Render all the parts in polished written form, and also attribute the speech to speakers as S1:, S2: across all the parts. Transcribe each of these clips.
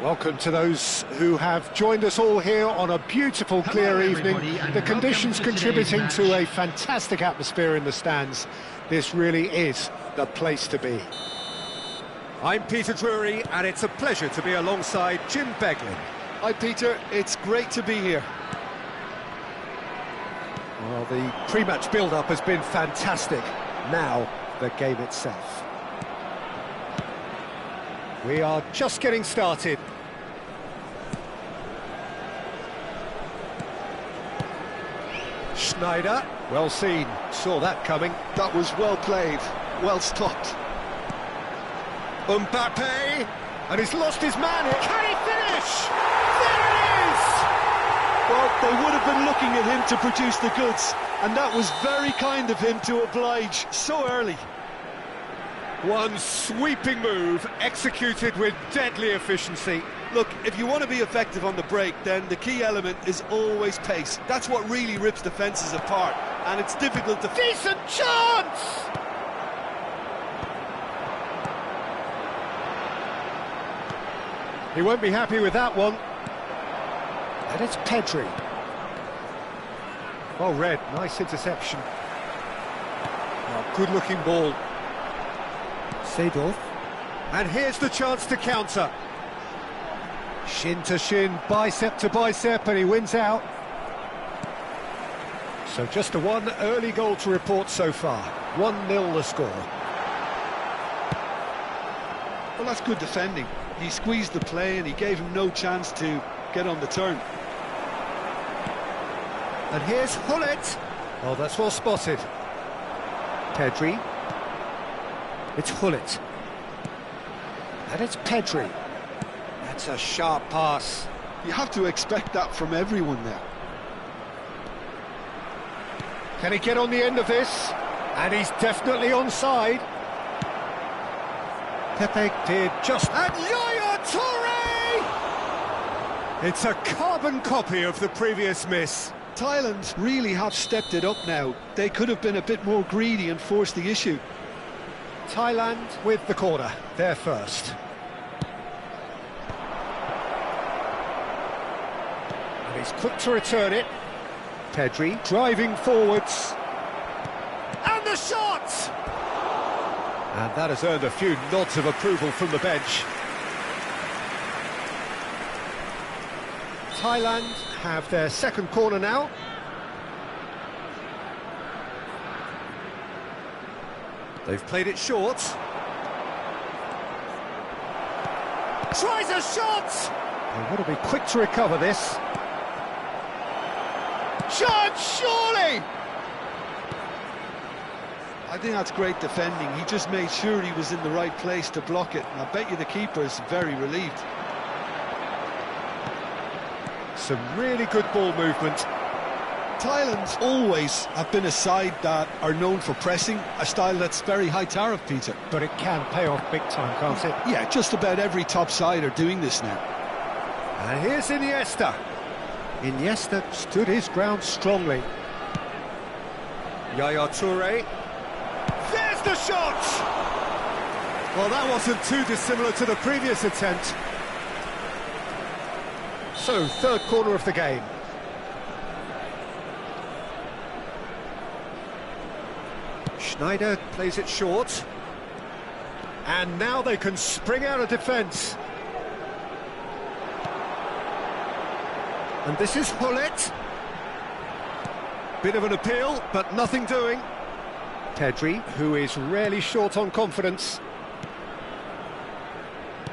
S1: Welcome to those who have joined us all here on a beautiful, clear evening. The conditions contributing to a fantastic atmosphere in the stands. This really is the place to be.
S2: I'm Peter Drury, and it's a pleasure to be alongside Jim Beglin.
S3: Hi Peter, it's great to be here.
S1: Well, the pre-match build-up has been fantastic. Now, the game itself. We are just getting started. Schneider, well seen, saw that coming.
S3: That was well played, well stopped.
S1: Mbappe, and he's lost his man here. Can he finish? There it is!
S3: Well, they would have been looking at him to produce the goods, and that was very kind of him to oblige so early.
S1: One sweeping move, executed with deadly efficiency.
S3: Look, if you want to be effective on the break, then the key element is always pace. That's what really rips defences apart, and it's difficult to...
S1: Decent chance! He won't be happy with that one. And it's Pedri. Well read, nice interception. Oh, good-looking ball. Seedorf. And here's the chance to counter. Shin to shin, bicep to bicep, and he wins out. So just a one early goal to report so far. 1-0 the score.
S3: Well, that's good defending. He squeezed the play and he gave him no chance to get on the turn.
S1: And here's Hullet. Oh, that's well spotted. Pedri. It's Hullet. And it's Pedri. That's a sharp pass.
S3: You have to expect that from everyone now.
S1: Can he get on the end of this? And he's definitely onside. Pepe did just... And Yaya Toure! It's a carbon copy of the previous miss.
S3: Thailand really have stepped it up now. They could have been a bit more greedy and forced the issue.
S1: Thailand with the corner, they're first. And he's quick to return it. Pedri driving forwards. And the shot! And that has earned a few nods of approval from the bench. Thailand have their second corner now. They've played it short. Tries a shot! They want to be quick to recover this. Shot, surely!
S3: I think that's great defending. He just made sure he was in the right place to block it. And I bet you the keeper's very relieved.
S1: Some really good ball movement.
S3: Thailand always have been a side that are known for pressing, a style that's very high tariff, Peter.
S1: But it can pay off big time, can't it?
S3: Yeah, just about every top side are doing this now.
S1: And here's Iniesta. Iniesta stood his ground strongly.
S2: Yaya Toure.
S1: There's the shot! Well, that wasn't too dissimilar to the previous attempt. So, third corner of the game. Schneider plays it short. And now they can spring out of defence. And this is Hullet. Bit of an appeal, but nothing doing. Pedri, who is rarely short on confidence.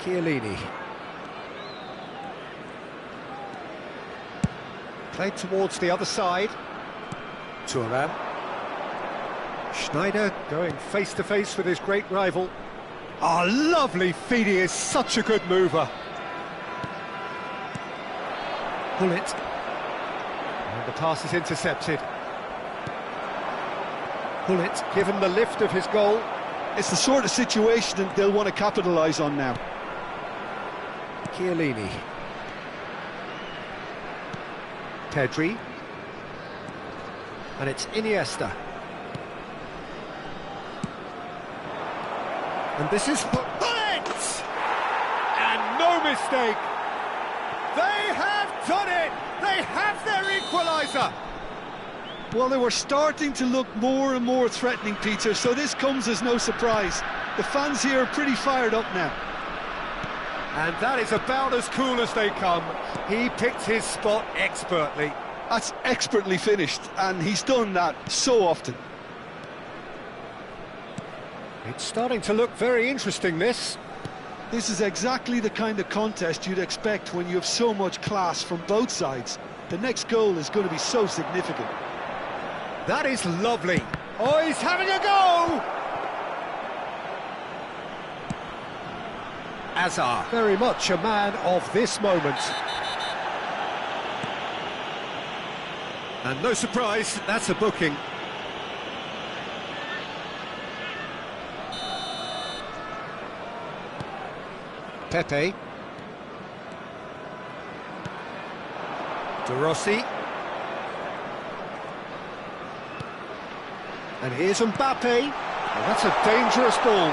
S1: Chiellini. Played towards the other side. Thuram. Schneider going face-to-face with his great rival. Ah, lovely feed, he is such a good mover. Hullet. And the pass is intercepted. Hullet given the lift of his goal.
S3: It's the sort of situation that they'll want to capitalise on now.
S1: Chiellini. Pedri. And it's Iniesta. And this is Hullet! And no mistake! They have done it! They have their equaliser!
S3: Well, they were starting to look more and more threatening, Peter, so this comes as no surprise. The fans here are pretty fired up now.
S1: And that is about as cool as they come. He picked his spot expertly.
S3: That's expertly finished, and he's done that so often.
S1: It's starting to look very interesting, this.
S3: This is exactly the kind of contest you'd expect when you have so much class from both sides. The next goal is going to be so significant.
S1: That is lovely. Oh, he's having a go! Hazard, very much a man of this moment. And no surprise, that's a booking. Pepe. De Rossi. And here's Mbappe. Oh, that's a dangerous ball.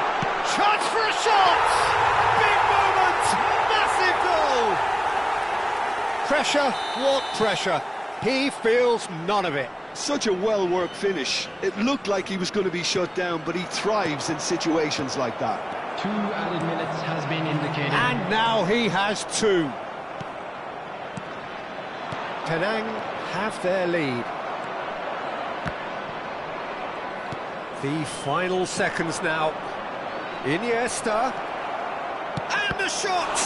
S1: Chance for a shot! Big moment! Massive goal! Pressure, what pressure? He feels none of it.
S3: Such a well-worked finish. It looked like he was going to be shut down, but he thrives in situations like that.
S4: 2 added minutes has been indicated.
S1: And now he has 2. Penang have their lead. The final seconds now. Iniesta. And the shot!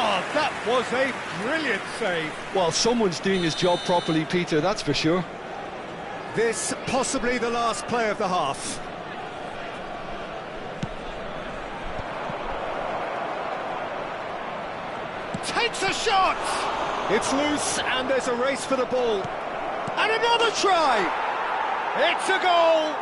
S1: Oh, that was a brilliant save.
S3: Well, someone's doing his job properly, Peter, that's for sure.
S1: This possibly the last play of the half. Takes a shot! It's loose and there's a race for the ball. And another try! It's a goal!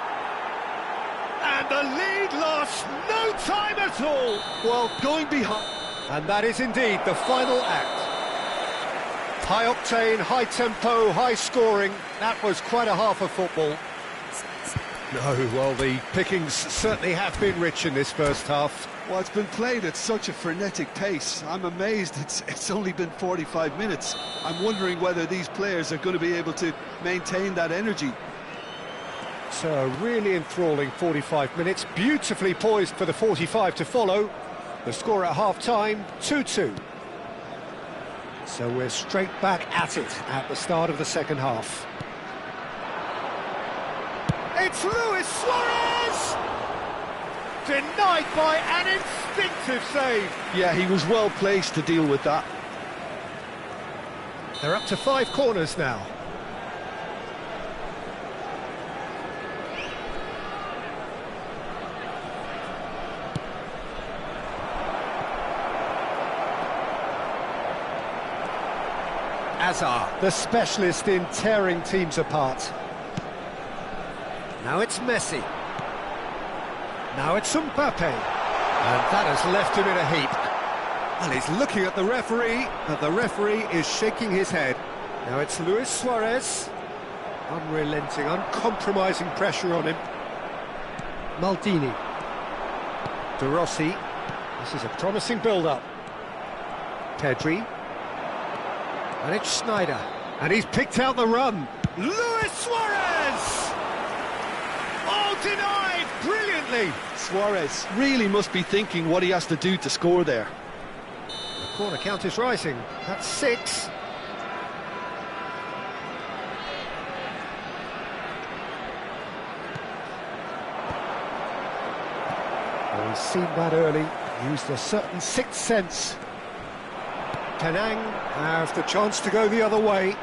S1: And the lead lost no time at all!
S3: Well, going behind...
S1: And that is indeed the final act. High octane, high tempo, high scoring. That was quite a half of football. No, well, the pickings certainly have been rich in this first half.
S3: Well, it's been played at such a frenetic pace. I'm amazed it's only been 45 minutes. I'm wondering whether these players are going to be able to maintain that energy.
S1: So a really enthralling 45 minutes, beautifully poised for the 45 to follow. The score at half-time, 2-2. So we're straight back at it at the start of the second half. It's Luis Suarez! Denied by an instinctive save.
S3: Yeah, he was well placed to deal with that.
S1: They're up to 5 corners now.
S2: Hazard, the specialist in tearing teams apart. Now it's Messi. Now it's Mbappe. And that has left him in a heap. And he's looking at the referee, and the referee is shaking his head. Now it's Luis Suarez. Unrelenting, uncompromising pressure on him. Maldini. De Rossi. This is a promising build-up. Pedri. And it's Sneijder. And he's picked out the run. Luis Suarez! Oh, denied brilliantly.
S3: Suarez really must be thinking what he has to do to score there.
S2: The corner count is rising. That's 6. Well, he's seen that early, used a certain sixth sense. Penang have the chance to go the other way.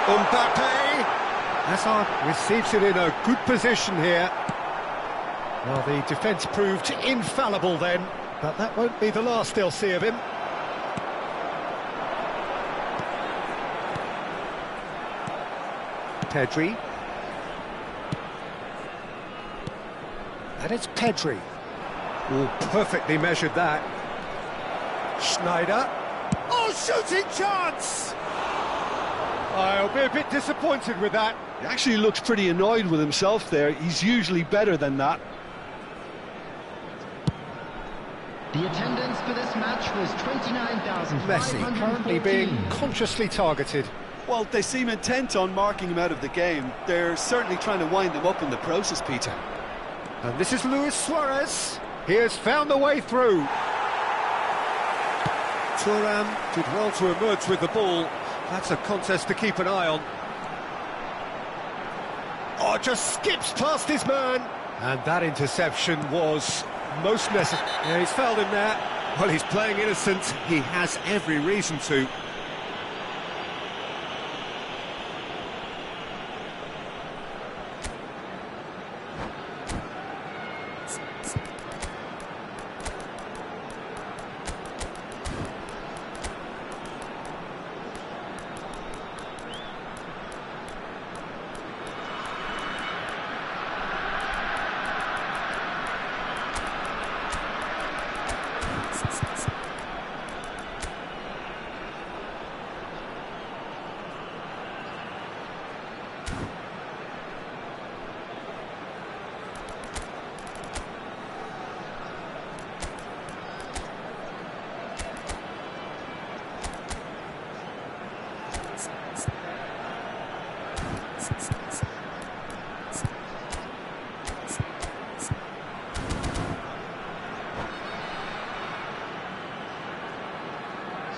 S2: Mbappe! Hazard receives it in a good position here. Well, the defence proved infallible then, but that won't be the last they'll see of him. Pedri. And it's Pedri. Oh, perfectly measured that. Sneijder. Oh, shooting chance! I'll be a bit disappointed with that.
S3: He actually looks pretty annoyed with himself there. He's usually better than that.
S4: The attendance for this match was 29,000.
S2: Messi currently being consciously targeted.
S3: Well, they seem intent on marking him out of the game. They're certainly trying to wind him up in the process, Peter.
S2: And this is Luis Suarez. He has found the way through. Thuram did well to emerge with the ball. That's a contest to keep an eye on. Oh, just skips past his man. And that interception was most necessary. Yeah, he's fouled him there. Well, he's playing innocent. He has every reason to.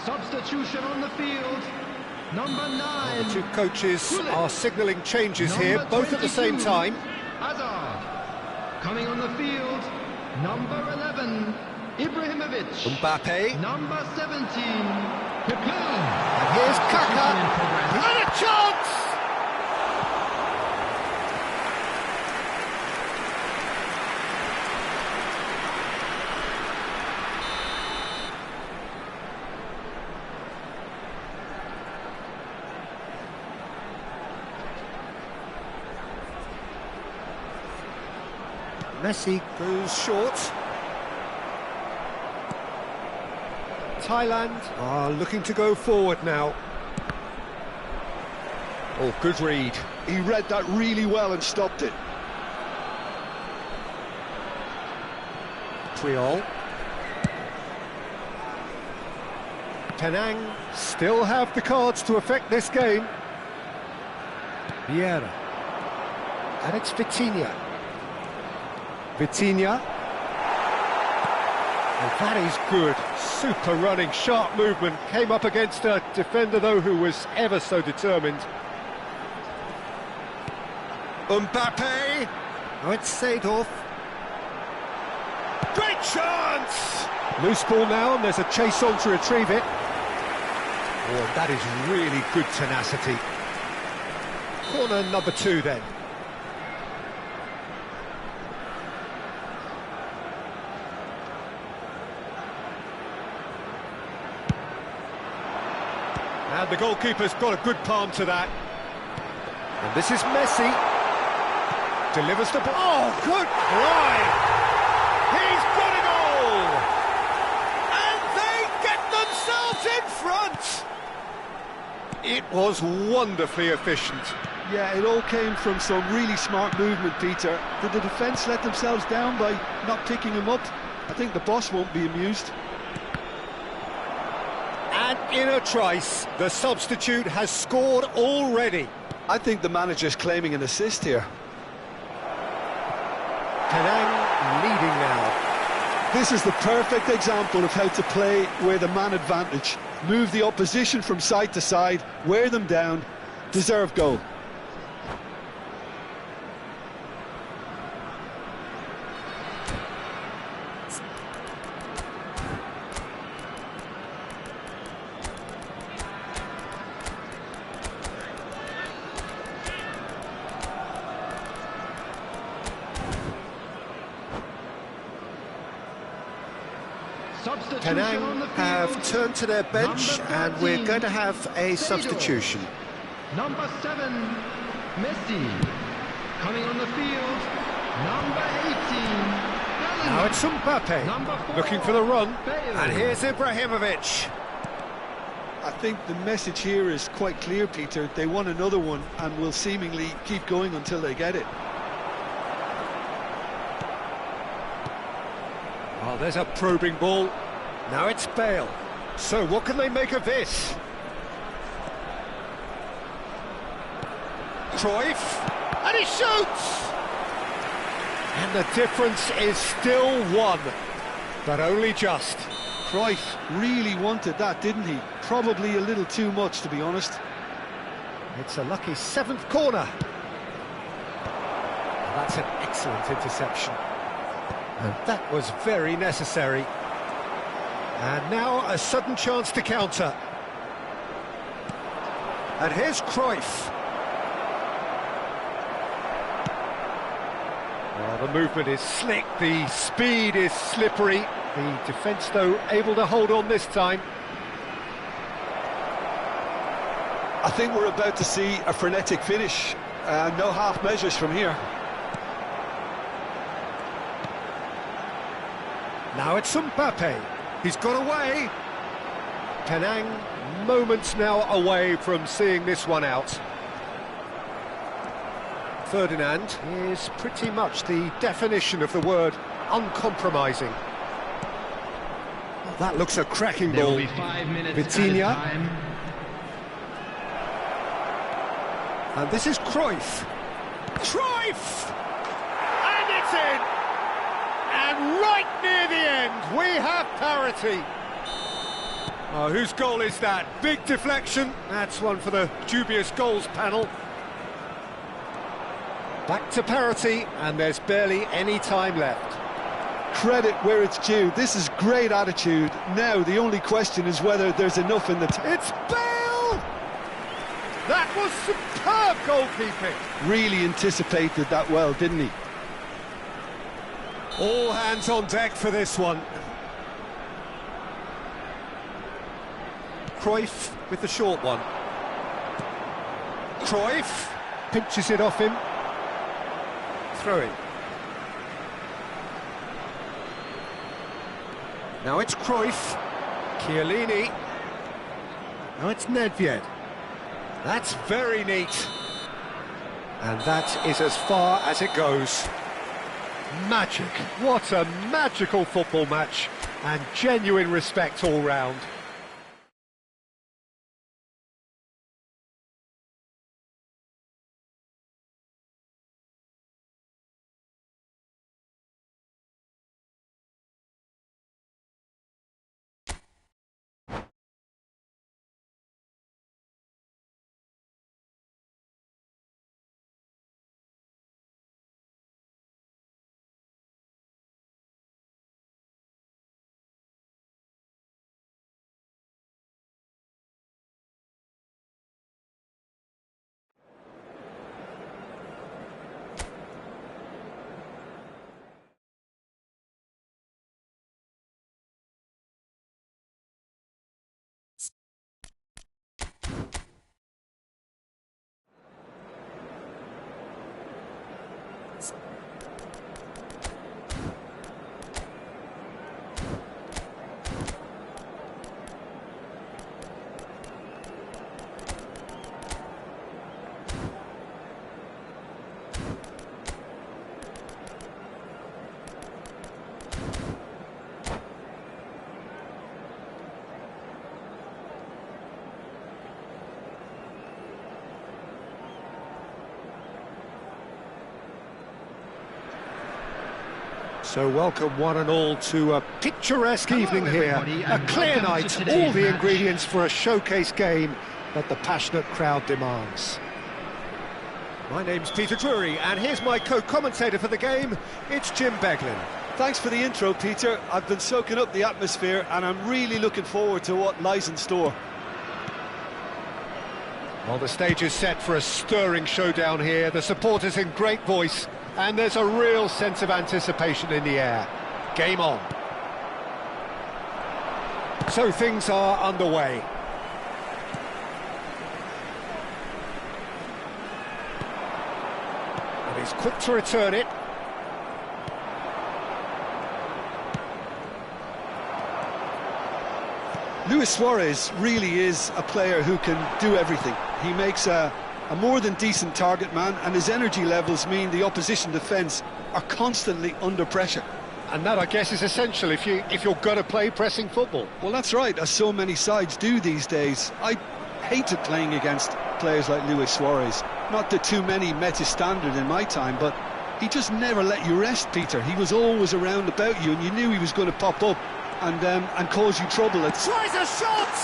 S4: Substitution on the field. Number 9.
S2: The two coaches are signalling changes
S4: Number
S2: here, both at the same
S4: 22,
S2: time.
S4: Hazard. Coming on the field. Number 11. Ibrahimovic.
S2: Mbappe.
S4: Number 17. Cocoon.
S2: And here's Kaka. And a chance! Messi goes short. Thailand are looking to go forward now. Oh, good read.
S3: He read that really well and stopped it.
S2: Triol. Penang still have the cards to affect this game. Vieira. And it's Vitinha. Vitinha. And that is good. Super running, sharp movement. Came up against a defender, though, who was ever so determined. Mbappe. Oh, it's Seedorf. Great chance! Loose ball now, and there's a chase on to retrieve it. Oh, that is really good tenacity. Corner number 2, then.
S1: And the goalkeeper's got a good palm to that. And this is Messi. Delivers the ball. Oh, good try! He's got a goal! And they get themselves in front! It was wonderfully efficient.
S3: Yeah, it all came from some really smart movement, Peter. Did the defence let themselves down by not picking him up? I think the boss won't be amused.
S1: And in a trice, the substitute has scored already.
S3: I think the manager's claiming an assist here.
S1: Penang leading now.
S3: This is the perfect example of how to play with a man advantage. Move the opposition from side to side, wear them down, deserve goal.
S1: Penang have turned to their bench and we're going to have a substitution.
S4: Number 7, Messi. Coming on the field, number 18.
S1: Now it's Mbappe, looking for the run, and here's Ibrahimovic.
S3: I think the message here is quite clear, Peter. They want another one and will seemingly keep going until they get it.
S1: Oh, there's a probing ball. Now it's Bale. So what can they make of this? Cruyff, and he shoots! And the difference is still one, but only just.
S3: Cruyff really wanted that, didn't he? Probably a little too much, to be honest.
S1: It's a lucky 7th corner. That's an excellent interception. And that was very necessary. And now a sudden chance to counter. And here's Cruyff. Well, the movement is slick, the speed is slippery. The defence, though, able to hold on this time.
S3: I think we're about to see a frenetic finish. No half measures from here.
S1: Now it's Mbappe. He's got away. Penang moments now away from seeing this one out. Ferdinand is pretty much the definition of the word uncompromising. That looks a cracking
S4: There
S1: ball.
S4: will be 5 minutes
S1: Vitinha.
S4: added time.
S1: And this is Cruyff. Cruyff! And it's in! And right near the end, we have parity. Oh, whose goal is that? Big deflection. That's one for the dubious goals panel. Back to parity, and there's barely any time left.
S3: Credit where it's due. This is great attitude. Now, the only question is whether there's enough in the
S1: It's Bale! That was superb goalkeeping.
S3: Really anticipated that well, didn't he?
S1: All hands on deck for this one. Cruyff with the short one. Cruyff pinches it off him. Throw-in. Now it's Cruyff. Chiellini. Now it's Nedved. That's very neat. And that is as far as it goes. Magic. What a magical football match. And genuine respect all round. So welcome one and all to a picturesque evening here.
S4: everybody,
S1: A
S4: and
S1: clear
S4: welcome
S1: night,
S4: to today's
S1: all the
S4: match.
S1: ingredients for a showcase game that the passionate crowd demands. My name's Peter Drury, and here's my co-commentator for the game, it's Jim Beglin.
S3: Thanks for the intro, Peter. I've been soaking up the atmosphere and I'm really looking forward to what lies in store.
S1: Well, the stage is set for a stirring showdown here. The supporters in great voice, and there's a real sense of anticipation in the air. Game on. So things are underway. And he's quick to return it.
S3: Luis Suarez really is a player who can do everything. He makes a more than decent target man, and his energy levels mean the opposition defence are constantly under pressure.
S1: And that, I guess, is essential if you're going to play pressing football.
S3: Well, that's right, as so many sides do these days. I hated playing against players like Luis Suarez. Not that too many met his standard in my time, but he just never let you rest, Peter. He was always around about you, and you knew he was going to pop up and cause you trouble.
S1: Tries a shot!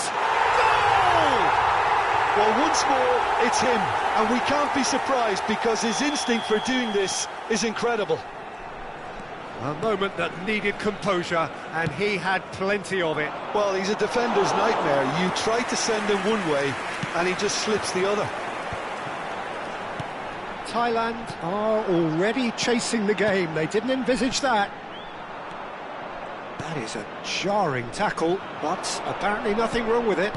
S1: Goal!
S3: Well, once more, it's him, and we can't be surprised because his instinct for doing this is incredible.
S1: A moment that needed composure, and he had plenty of it.
S3: Well, he's a defender's nightmare. You try to send him one way, and he just slips the other.
S1: Thailand are already chasing the game. They didn't envisage that. That is a jarring tackle, but apparently nothing wrong with it.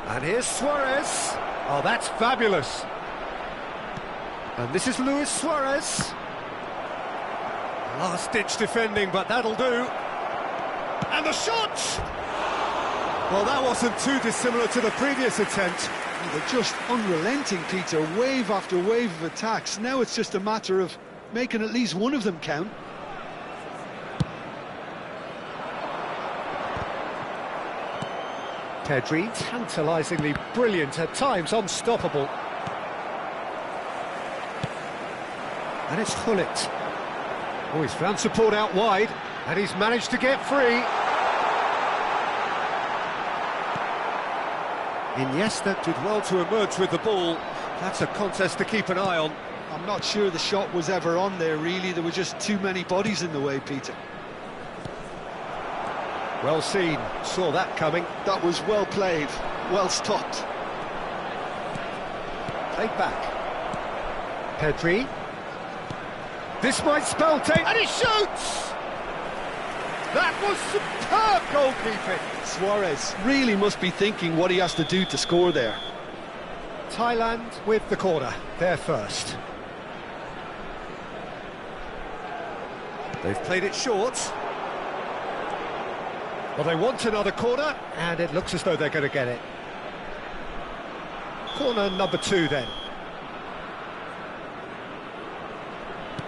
S1: And here's Suarez. Oh, that's fabulous. And this is Luis Suarez. Last-ditch defending, but that'll do. And the shot! Well, that wasn't too dissimilar to the previous attempt.
S3: They're just unrelenting, Peter. Wave after wave of attacks. Now it's just a matter of making at least one of them count.
S1: Pedri, tantalisingly brilliant, at times unstoppable. And it's Gullit. Oh, he's found support out wide, and he's managed to get free. Iniesta did well to emerge with the ball. That's a contest to keep an eye on.
S3: I'm not sure the shot was ever on there, really. There were just too many bodies in the way, Peter.
S1: Well seen, saw that coming.
S3: That was well played, well stopped.
S1: Played back. Pedri. This might spell take, and he shoots! That was superb goalkeeping.
S3: Suarez really must be thinking what he has to do to score there.
S1: Thailand with the corner, they're first. They've played it short. Well, they want another corner, and it looks as though they're going to get it. Corner number 2 then.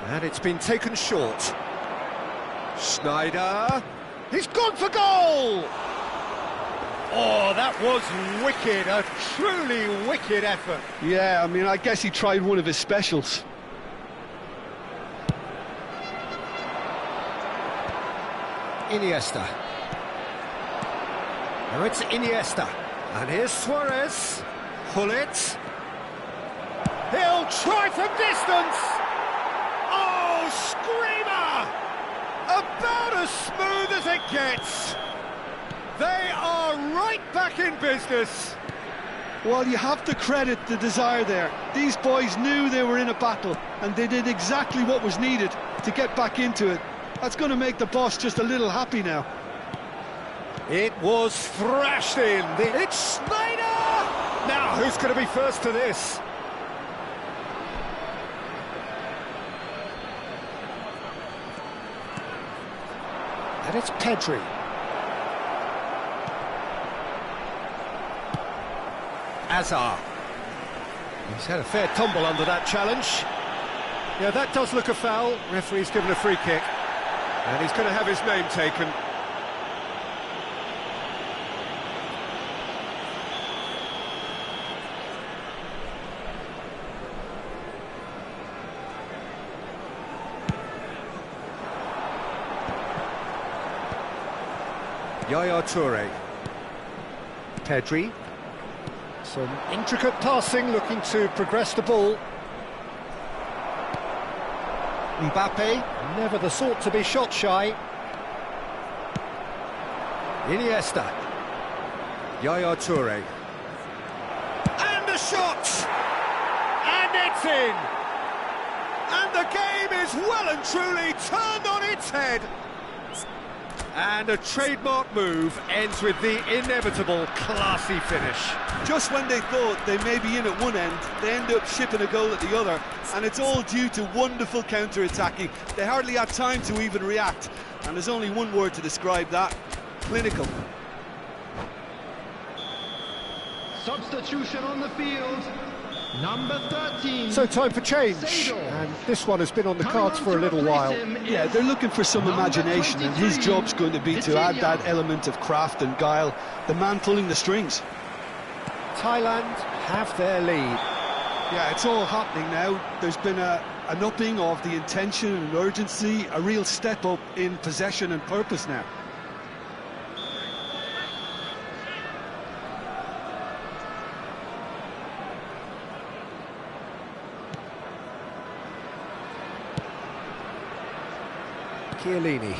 S1: And it's been taken short. Schneider. He's gone for goal! Oh, that was wicked, a truly wicked effort.
S3: Yeah, I mean, I guess he tried one of his specials.
S1: Iniesta. Now it's Iniesta. And here's Suarez. Gullit. He'll try from distance! Oh, screamer! About as smooth as it gets. They are right back in business.
S3: Well, you have to credit the desire there. These boys knew they were in a battle, and they did exactly what was needed to get back into it. That's going to make the boss just a little happy now.
S1: It was thrashed in. It's Schneider! Now, who's going to be first to this? And it's Pedri. Azar. He's had a fair tumble under that challenge. Yeah, that does look a foul. Referee's given a free kick. And he's going to have his name taken. Yaya Toure. Pedri. Some intricate passing, looking to progress the ball. Mbappe, never the sort to be shot shy. Iniesta. Yaya Toure. And a shot! And it's in! And the game is well and truly turned on its head. And a trademark move ends with the inevitable classy finish.
S3: Just when they thought they may be in at one end, they end up shipping a goal at the other, and it's all due to wonderful counter-attacking. They hardly had time to even react, and there's only one word to describe that: clinical.
S4: Substitution on the field. Number 13.
S1: So time for change,
S4: Seedorf.
S1: and this one has been on the cards for a little while.
S3: Yeah, they're looking for some imagination, and his job's going to be to add that element of craft and guile, the man pulling the strings.
S1: Thailand have their lead.
S3: Yeah, it's all happening now. There's been an upping of the intention and urgency, a real step up in possession and purpose now.
S1: Chiellini.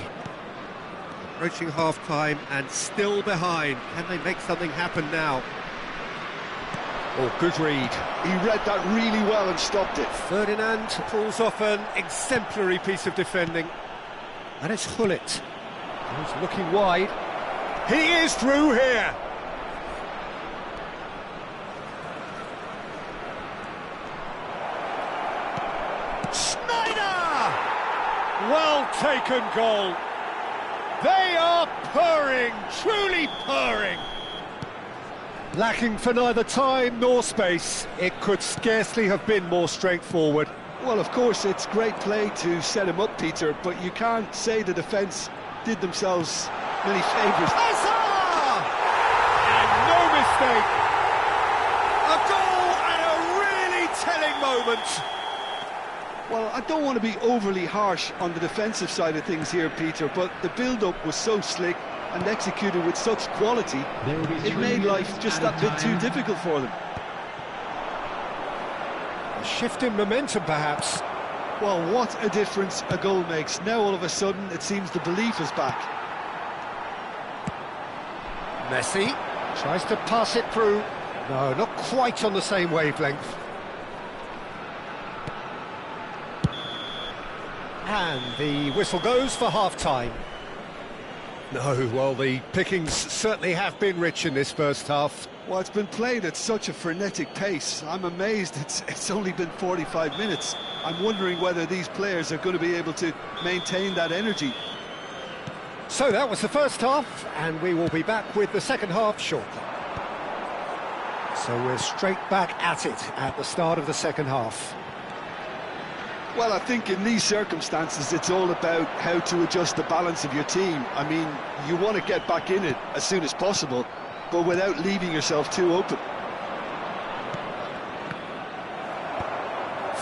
S1: Approaching half-time and still behind. Can they make something happen now? Oh, good read.
S3: He read that really well and stopped it.
S1: Ferdinand pulls off an exemplary piece of defending. And it's Gullit. He's looking wide. He is through here! Well taken goal. They are purring, truly purring. Lacking for neither time nor space, it could scarcely have been more straightforward.
S3: Well, of course, it's great play to set him up, Peter, but you can't say the defence did themselves many favours.
S1: Hazard! And no mistake. A goal at a really telling moment.
S3: Well, I don't want to be overly harsh on the defensive side of things here, Peter, but the build-up was so slick and executed with such quality, it made life just that bit too difficult for them.
S1: A shift in momentum, perhaps.
S3: Well, what a difference a goal makes. Now, all of a sudden, it seems the belief is back.
S1: Messi tries to pass it through. No, not quite on the same wavelength. And the whistle goes for half-time. No, well, the pickings certainly have been rich in this first half.
S3: Well, it's been played at such a frenetic pace. I'm amazed it's only been 45 minutes. I'm wondering whether these players are going to be able to maintain that energy.
S1: So that was the first half, and we will be back with the second half shortly. So we're straight back at it at the start of the second half.
S3: Well, I think in these circumstances, it's all about how to adjust the balance of your team. I mean, you want to get back in it as soon as possible, but without leaving yourself too open.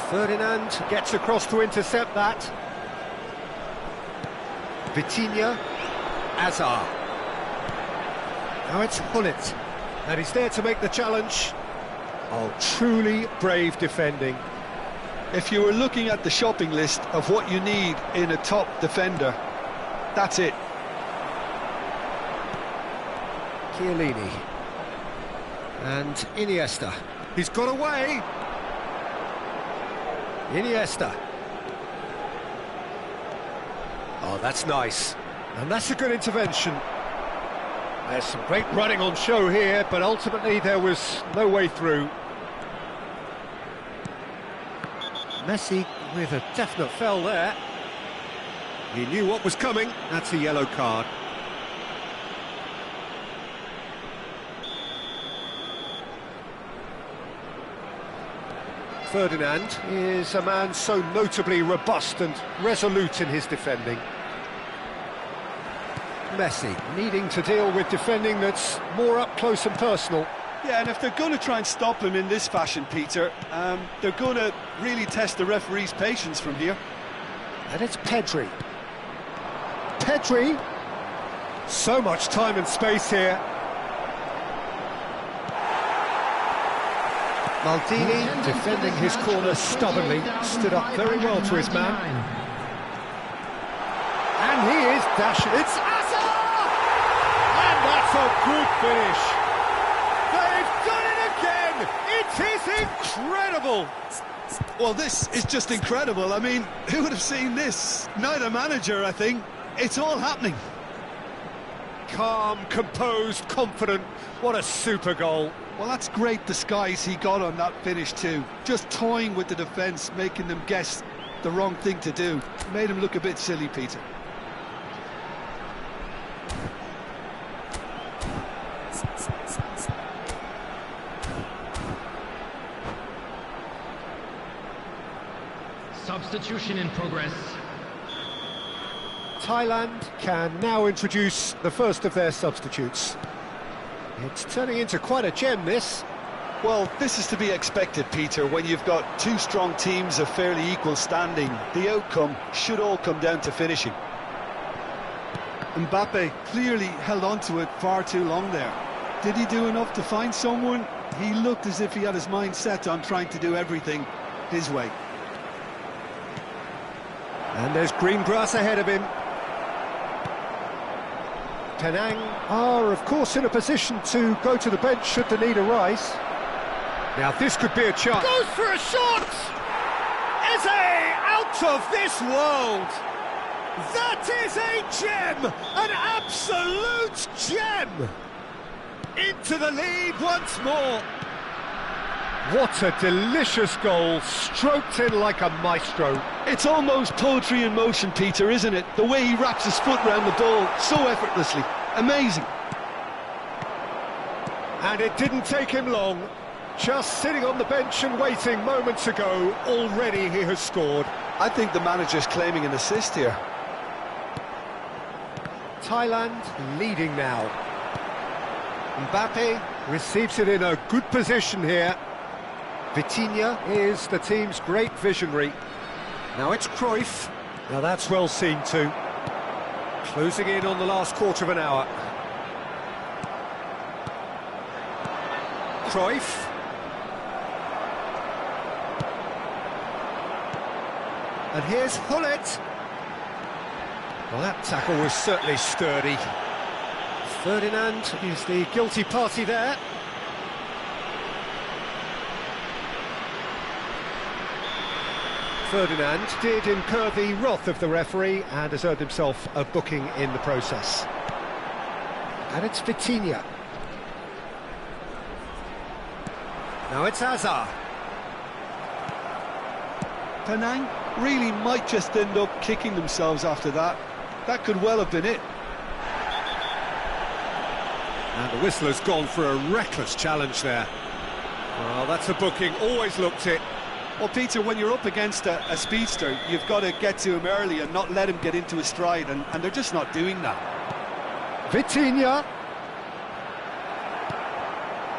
S1: Ferdinand gets across to intercept that. Vitinha. Hazard. Now it's Gullit, and he's there to make the challenge. Oh, truly brave defending.
S3: If you were looking at the shopping list of what you need in a top defender, that's it.
S1: Chiellini. And Iniesta. He's got away. Iniesta. Oh, that's nice. And that's a good intervention. There's some great running on show here, but ultimately there was no way through. Messi with a definite foul there. He knew what was coming. That's a yellow card. Ferdinand is a man so notably robust and resolute in his defending. Messi needing to deal with defending that's more up close and personal.
S3: Yeah, and if they're going to try and stop him in this fashion, Peter, they're going to really test the referee's patience from here.
S1: And it's Pedri. Pedri So much time and space here. Maldini, defending his corner stubbornly, stood up very well to his man. And he is dashing. It's Hazard! And that's a good finish. They've done it again! It is incredible!
S3: Well, this is just incredible. I mean, who would have seen this? Neither manager, I think. It's all happening.
S1: Calm, composed, confident. What a super goal.
S3: Well, that's great disguise he got on that finish too. Just toying with the defence, making them guess the wrong thing to do. Made him look a bit silly, Peter.
S4: Substitution in progress.
S1: Thailand can now introduce the first of their substitutes. It's turning into quite a gem, this.
S3: Well, this is to be expected, Peter, when you've got two strong teams of fairly equal standing. The outcome should all come down to finishing. Mbappe clearly held on to it far too long there. Did he do enough to find someone? He looked as if he had his mind set on trying to do everything his way.
S1: And there's green grass ahead of him. Penang are, of course, in a position to go to the bench should the need arise. Now, this could be a chance. Goes for a shot! Eze, out of this world! That is a gem! An absolute gem! Into the lead once more. What a delicious goal, stroked in like a maestro.
S3: It's almost poetry in motion, Peter, isn't it? The way he wraps his foot round the ball so effortlessly. Amazing.
S1: And it didn't take him long. Just sitting on the bench and waiting moments ago, already he has scored.
S3: I think the manager's claiming an assist here.
S1: Thailand leading now. Mbappe receives it in a good position here. Vitinha is the team's great visionary. Now it's Cruyff. Now that's well seen too. Closing in on the last quarter of an hour. Cruyff. And here's Hullet. Well, that tackle was certainly sturdy. Ferdinand is the guilty party there. Ferdinand did incur the wrath of the referee and has earned himself a booking in the process. And it's Vitinha. Now it's Hazard.
S3: Penang really might just end up kicking themselves after that. That could well have been it.
S1: And the whistle has gone for a reckless challenge there. Well, that's a booking, always looked it.
S3: Well, Peter, when you're up against a speedster, you've got to get to him early and not let him get into his stride, and they're just not doing that.
S1: Vitinha.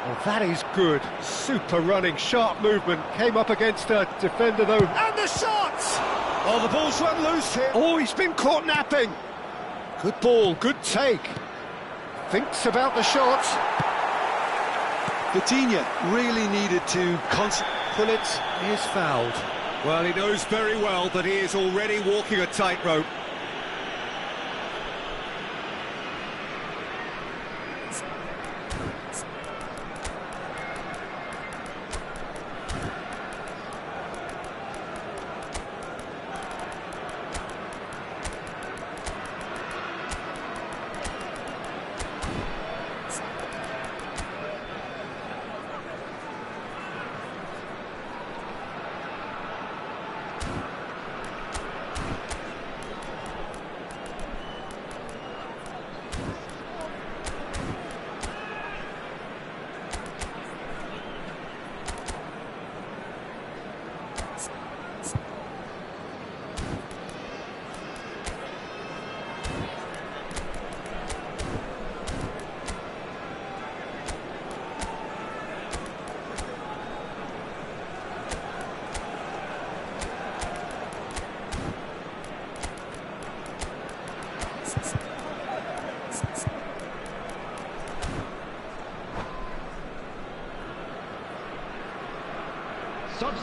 S1: Well, that is good. Super running, sharp movement. Came up against a defender, though. And the shot! Oh, the ball's run loose here. Oh, he's been caught napping. Good ball, good take. Thinks about the shot.
S3: Vitinha really needed to concentrate.
S1: Hullet is fouled. Well, he knows very well that he is already walking a tightrope.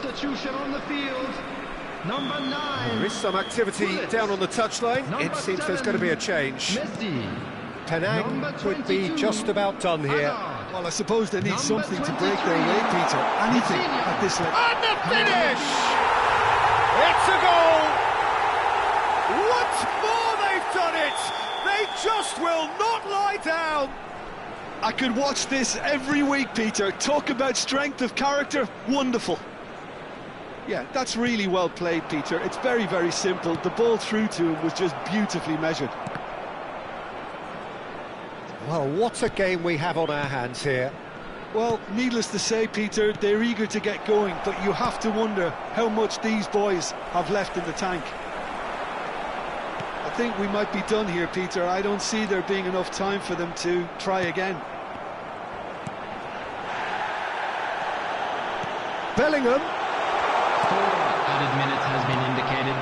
S4: substitution on the field. Number 9.
S1: There is some activity
S4: Bullet.
S1: down on the touchline. It seems there's going to be a change.
S4: Messi.
S1: Penang
S4: Number
S1: could be
S4: 22,
S1: just about done here.
S4: Hazard.
S3: Well, I suppose they need
S4: Number
S3: something to break
S4: 23,
S3: their way, Peter. Anything
S4: Vitinha.
S3: at this level.
S1: And the finish! It's a goal! Once more they've done it! They just will not lie down!
S3: I could watch this every week, Peter. Talk about strength of character. Wonderful. Yeah, that's really well played, Peter. It's very, very simple. The ball through to him was just beautifully measured.
S1: Well, what a game we have on our hands here.
S3: Well, needless to say, Peter, they're eager to get going, but you have to wonder how much these boys have left in the tank. I think we might be done here, Peter. I don't see there being enough time for them to try again.
S1: Bellingham.
S4: 4 added minutes has been indicated.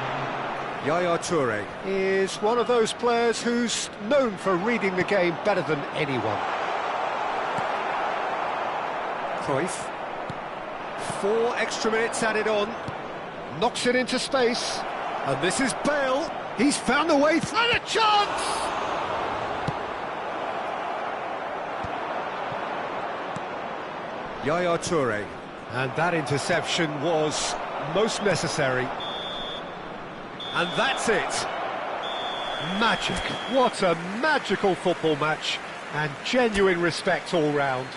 S1: Yaya Toure is one of those players who's known for reading the game better than anyone. Cruyff. 4 extra minutes added on. Knocks it into space. And this is Bale. He's found a way through a chance! Yaya Toure. And that interception was most necessary. And that's it. Magic. What a magical football match. And genuine respect all round.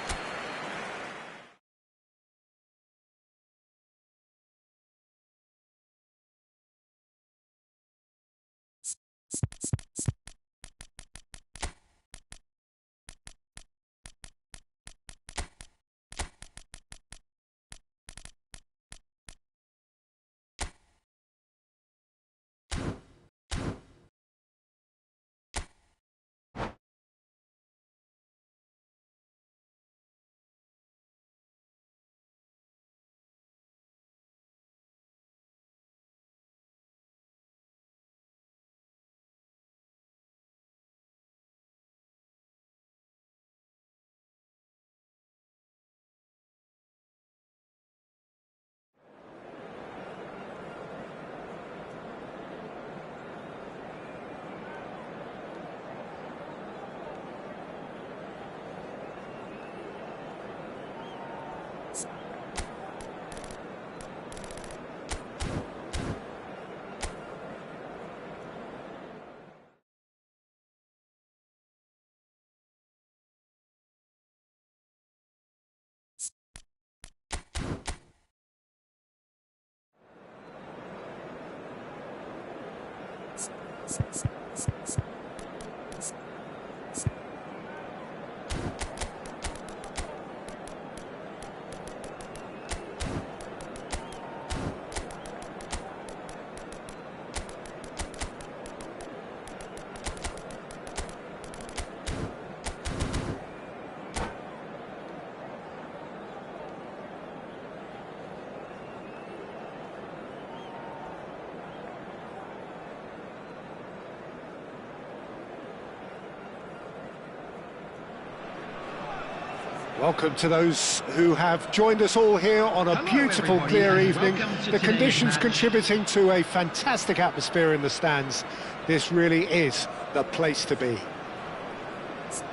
S1: Welcome to those who have joined us all here on a
S4: Hello,
S1: beautiful,
S4: everybody,
S1: clear
S4: and
S1: evening.
S4: welcome to
S1: The
S4: today's
S1: conditions
S4: match.
S1: contributing to a fantastic atmosphere in the stands. This really is the place to be.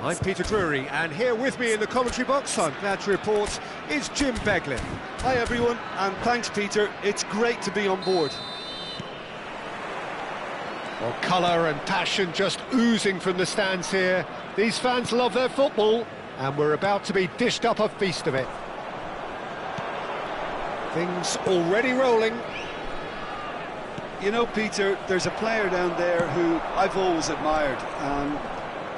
S1: I'm Peter Drury, and here with me in the commentary box, I'm glad to report, is Jim Beglin.
S3: Hi, everyone, and thanks, Peter. It's great to be on board.
S1: Well, colour and passion just oozing from the stands here. These fans love their football, and we're about to be dished up a feast of it. Things already rolling.
S3: You know, Peter, there's a player down there who I've always admired,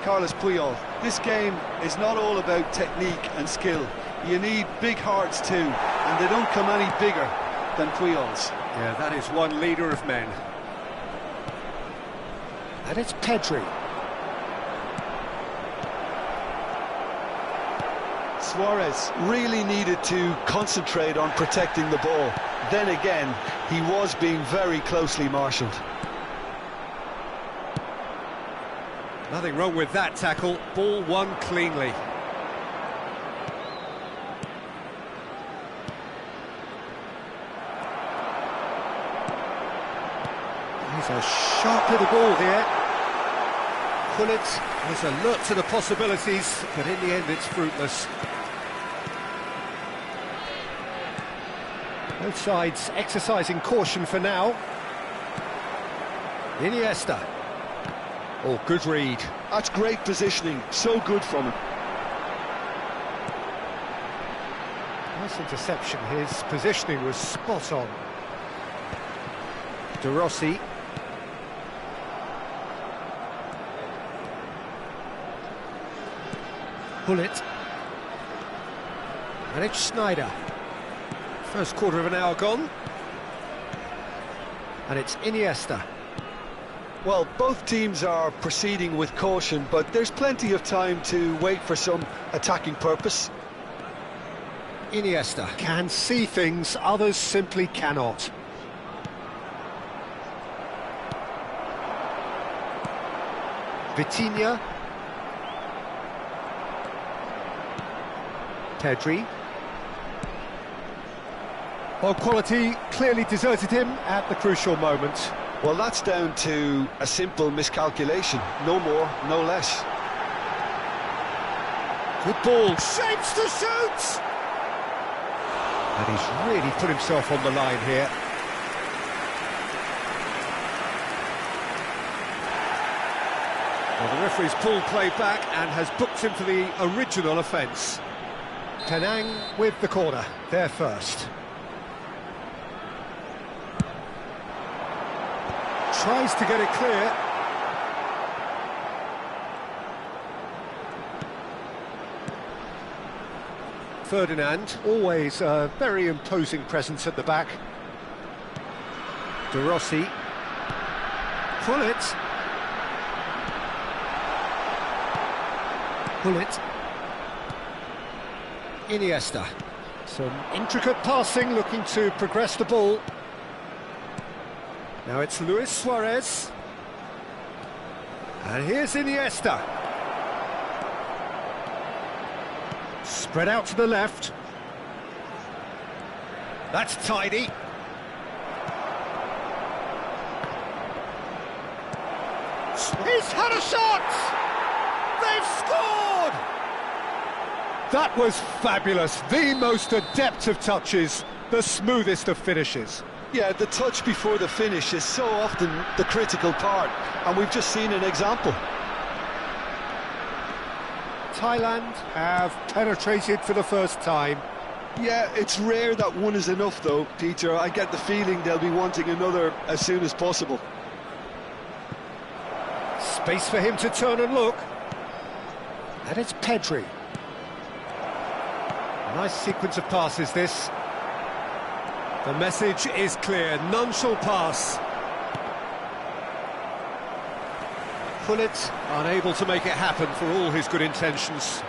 S3: Carlos Puyol. This game is not all about technique and skill. You need big hearts too, and they don't come any bigger than Puyol's.
S1: Yeah, that is one leader of men. And it's Pedri.
S3: Suarez really needed to concentrate on protecting the ball. Then again, he was being very closely marshalled.
S1: Nothing wrong with that tackle. Ball won cleanly. He's a sharp little ball here. Gullit was alert to the possibilities, but in the end it's fruitless. Both sides exercising caution for now. Iniesta. Oh, good read.
S3: That's great positioning, so good from him.
S1: Nice interception, his positioning was spot on. De Rossi. Gullit. And it's Schneider. First quarter of an hour gone. And it's Iniesta.
S3: Well, both teams are proceeding with caution, but there's plenty of time to wait for some attacking purpose.
S1: Iniesta can see things others simply cannot. Vitinha. Pedri. Well, quality clearly deserted him at the crucial moment.
S3: Well, that's down to a simple miscalculation. No more, no less.
S1: Good ball. Shapes to shoot! And he's really put himself on the line here. Well, the referee's pulled play back and has booked him for the original offence. Penang with the corner, there first. Tries to get it clear. Ferdinand, always a very imposing presence at the back. De Rossi. Gullit. Gullit. Iniesta. Some intricate passing, looking to progress the ball. Now it's Luis Suarez. And here's Iniesta. Spread out to the left. That's tidy. He's had a shot! They've scored! That was fabulous. The most adept of touches, the smoothest of finishes.
S3: Yeah, the touch before the finish is so often the critical part, and we've just seen an example.
S1: Thailand have penetrated for the first time.
S3: Yeah, it's rare that one is enough though, Peter. I get the feeling they'll be wanting another as soon as possible.
S1: Space for him to turn and look. And it's Pedri. Nice sequence of passes, this. The message is clear, none shall pass. Gullit unable to make it happen for all his good intentions.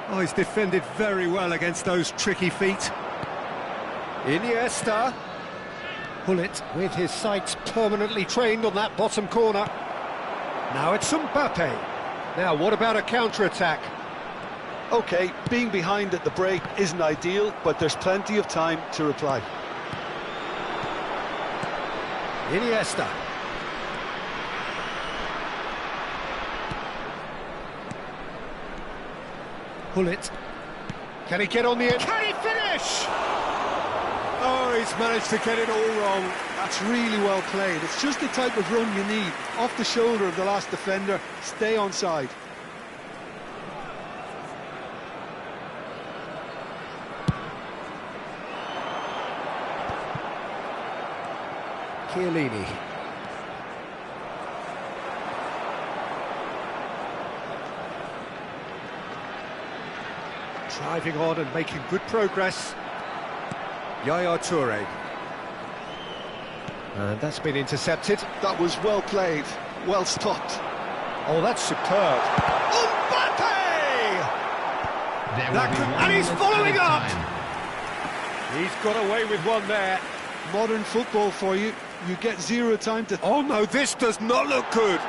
S1: Oh, he's defended very well against those tricky feet. Iniesta. Gullit with his sights permanently trained on that bottom corner. Now it's Mbappe. Now what about a counter-attack?
S3: OK, being behind at the break isn't ideal, but there's plenty of time to reply.
S1: Iniesta. Gullit. Can he get on the end? Can he finish? Oh, he's managed to get it all wrong.
S3: That's really well played. It's just the type of run you need. Off the shoulder of the last defender, stay onside.
S1: Chiellini. Driving on and making good progress. Yaya Toure. And that's been intercepted.
S3: That was well played, well stopped.
S1: Oh, that's superb. Mbappe! And he's following up! He's got away with one there.
S3: Modern football for you. You get zero time to...
S1: Oh no, this does not look good.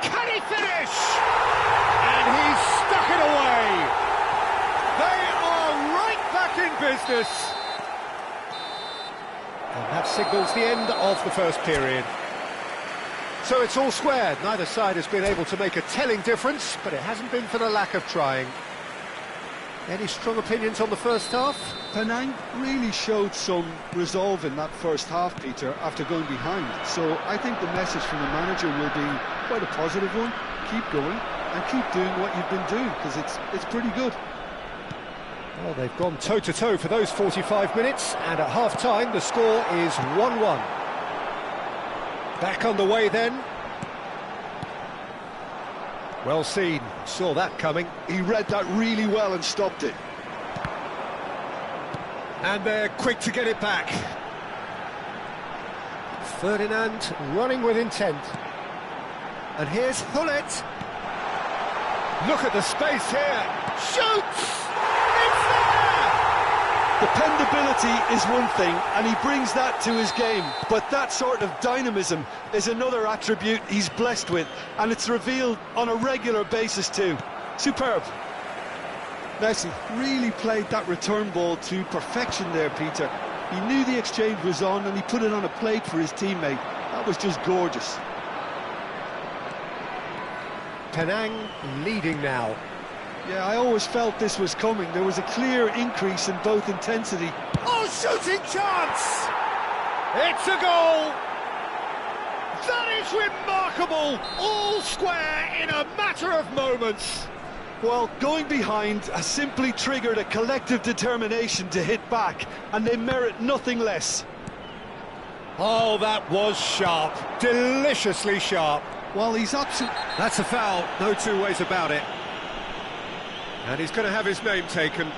S1: Can he finish? And he's stuck it away. They are right back in business. And that signals the end of the first period. So it's all squared. Neither side has been able to make a telling difference, but it hasn't been for the lack of trying. Any strong opinions on the first half?
S3: Penang really showed some resolve in that first half, Peter, after going behind. So I think the message from the manager will be quite a positive one. Keep going and keep doing what you've been doing, because it's pretty good.
S1: Well, they've gone toe-to-toe for those 45 minutes, and at half-time the score is 1-1. Back on the way then. Well seen, saw that coming.
S3: He read that really well and stopped it.
S1: And they're quick to get it back. Ferdinand running with intent. And here's Hullet. Look at the space here. Shoots! It's there!
S3: Dependability is one thing, and he brings that to his game, but that sort of dynamism is another attribute he's blessed with, and it's revealed on a regular basis too. Superb. Messi really played that return ball to perfection there, Peter. He knew the exchange was on and he put it on a plate for his teammate. That was just gorgeous.
S1: Penang leading now.
S3: Yeah, I always felt this was coming. There was a clear increase in both intensity.
S1: Oh, shooting chance! It's a goal! That is remarkable! All square in a matter of moments.
S3: Well, going behind has simply triggered a collective determination to hit back, and they merit nothing less.
S1: Oh, that was sharp. Deliciously sharp.
S3: Well, he's absolutely...
S1: That's a foul, no two ways about it. And he's going to have his name taken.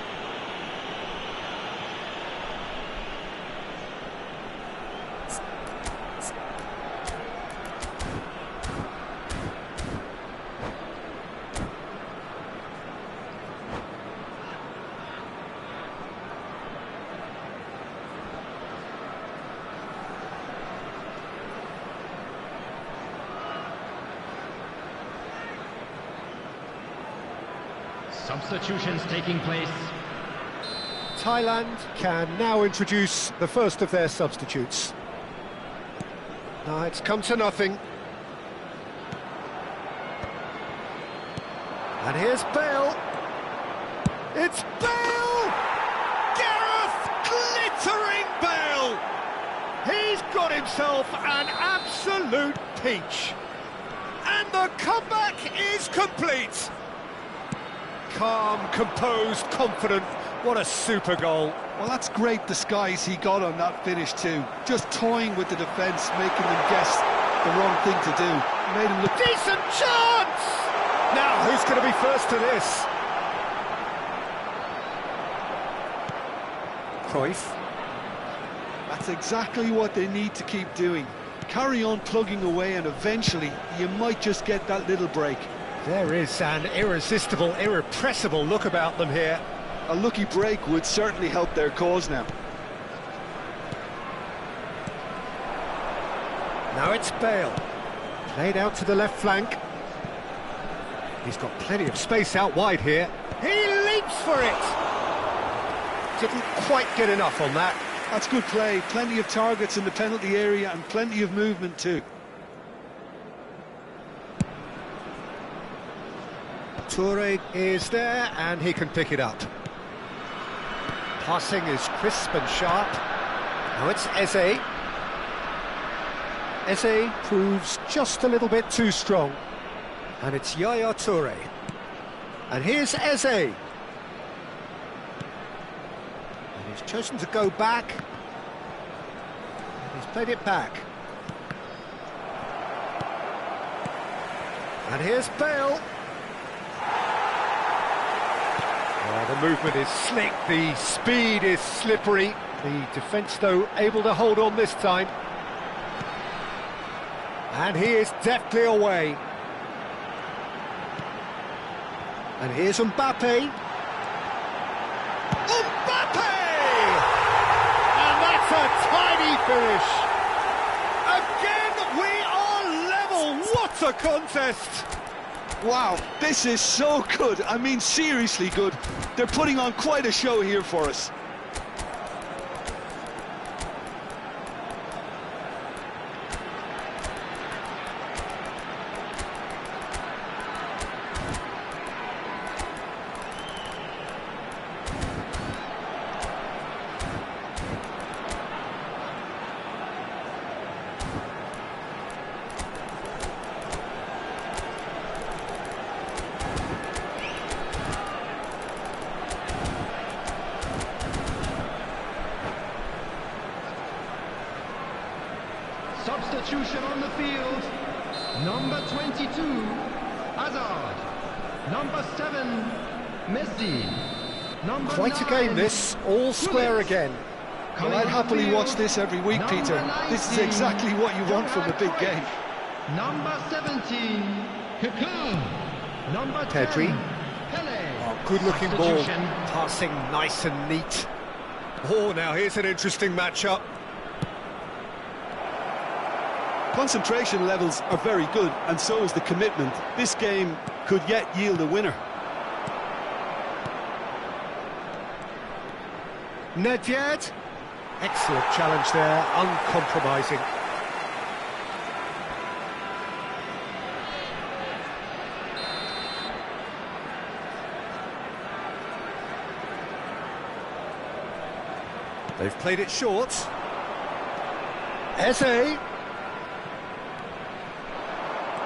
S4: Substitutions taking place.
S1: Thailand can now introduce the first of their substitutes. Now it's come to nothing. And here's Bale. It's Bale! Gareth glittering Bale! He's got himself an absolute peach. And the comeback is complete. Calm, composed, confident. What a super goal.
S3: Well, that's great disguise he got on that finish too. Just toying with the defence, making them guess the wrong thing to do. Made him look...
S1: Decent chance! Now, who's going to be first to this? Cruyff.
S3: That's exactly what they need to keep doing. Carry on plugging away, and eventually you might just get that little break.
S1: There is an irresistible, irrepressible look about them here.
S3: A lucky break would certainly help their cause now.
S1: Now it's Bale. Played out to the left flank. He's got plenty of space out wide here. He leaps for it! Didn't quite get enough on that.
S3: That's good play. Plenty of targets in the penalty area and plenty of movement too.
S1: Toure is there, and he can pick it up. Passing is crisp and sharp. Now it's Eze. Eze proves just a little bit too strong. And it's Yaya Toure. And here's Eze. And he's chosen to go back. And he's played it back. And here's Bale. The movement is slick, the speed is slippery. The defence, though, able to hold on this time. And he is deftly away. And here's Mbappe. Mbappe! And that's a tiny finish. Again, we are level. What a contest!
S3: Wow, this is so good. I mean, seriously good. They're putting on quite a show here for us.
S4: substitution on the field. Number 22, Hazard. Number 7, Messi. Number
S1: Quite a
S4: 9,
S1: game this, all square again.
S3: Well, I'd happily watch this every week, Peter. This is exactly what you want from a big game.
S4: Number 17, Kaká. Number 10,
S1: Pedri.
S4: Pele.
S1: Oh, good-looking ball,
S4: Substitution.
S1: passing nice and neat. Oh, now here's an interesting matchup.
S3: Concentration levels are very good, and so is the commitment. This game could yet yield a winner.
S1: Nedved. Excellent challenge there, uncompromising. They've played it short. Eze.